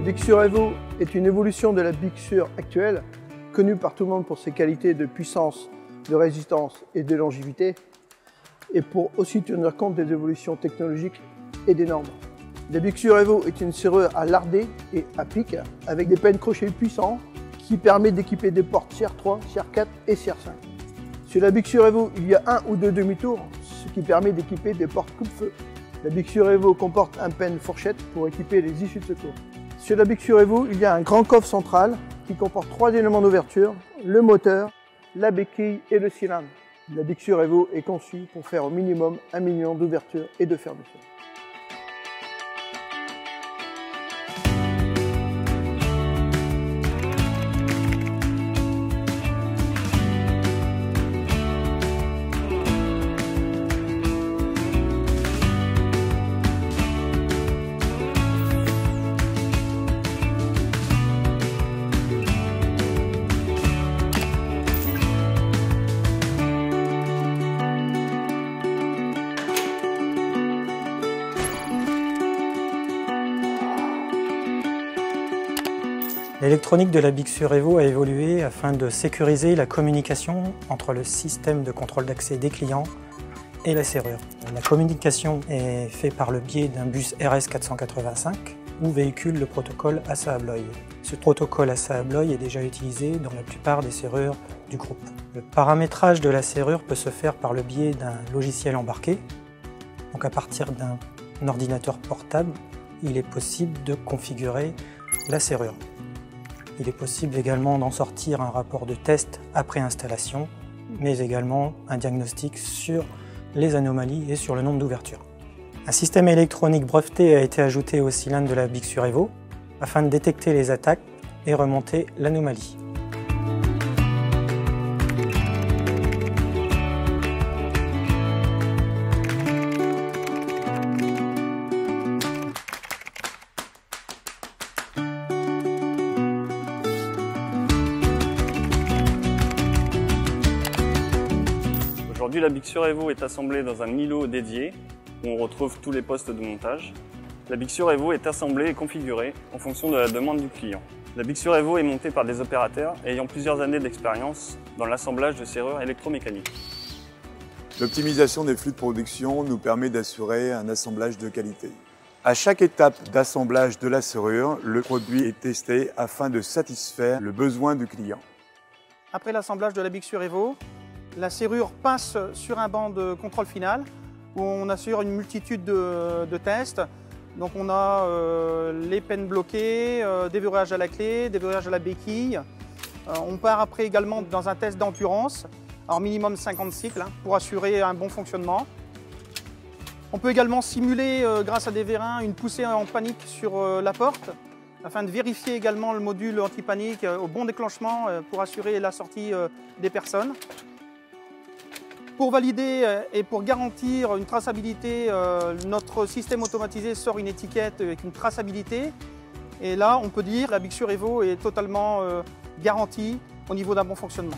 Big Sur Evo est une évolution de la Big Sur actuelle, connue par tout le monde pour ses qualités de puissance, de résistance et de longévité, et pour aussi tenir compte des évolutions technologiques et des normes. La Big Sur Evo est une serrure à lardé et à pic, avec des peines crochets puissants, qui permet d'équiper des portes CR3, CR4 et CR5. Sur la Big Sur Evo, il y a un ou deux demi-tours, ce qui permet d'équiper des portes coupe-feu. La Big Sur Evo comporte un pen fourchette pour équiper les issues de secours. Sur la Big Sur Evo, il y a un grand coffre central qui comporte 3 éléments d'ouverture, le moteur, la béquille et le cylindre. La Big Sur Evo est conçue pour faire au minimum 1 million d'ouvertures et de fermetures. L'électronique de la Big Sur Evo a évolué afin de sécuriser la communication entre le système de contrôle d'accès des clients et la serrure. La communication est faite par le biais d'un bus RS485 où véhicule le protocole ASA ABLOY. Ce protocole ASA ABLOY est déjà utilisé dans la plupart des serrures du groupe. Le paramétrage de la serrure peut se faire par le biais d'un logiciel embarqué. Donc à partir d'un ordinateur portable, il est possible de configurer la serrure. Il est possible également d'en sortir un rapport de test après installation, mais également un diagnostic sur les anomalies et sur le nombre d'ouvertures. Un système électronique breveté a été ajouté au cylindre de la Big Sur Evo afin de détecter les attaques et remonter l'anomalie. Aujourd'hui, la Big Sur Evo est assemblée dans un îlot dédié où on retrouve tous les postes de montage. La Big Sur Evo est assemblée et configurée en fonction de la demande du client. La Big Sur Evo est montée par des opérateurs ayant plusieurs années d'expérience dans l'assemblage de serrures électromécaniques. L'optimisation des flux de production nous permet d'assurer un assemblage de qualité. À chaque étape d'assemblage de la serrure, le produit est testé afin de satisfaire le besoin du client. Après l'assemblage de la Big Sur Evo, la serrure passe sur un banc de contrôle final où on assure une multitude de tests. Donc on a les peines bloquées, déverrouillage à la clé, déverrouillage à la béquille. On part après également dans un test d'endurance, alors minimum 50 cycles pour assurer un bon fonctionnement. On peut également simuler grâce à des vérins une poussée en panique sur la porte afin de vérifier également le module anti-panique au bon déclenchement pour assurer la sortie des personnes. Pour valider et pour garantir une traçabilité, notre système automatisé sort une étiquette avec une traçabilité. Et là, on peut dire que la Big Sur Evo est totalement garantie au niveau d'un bon fonctionnement.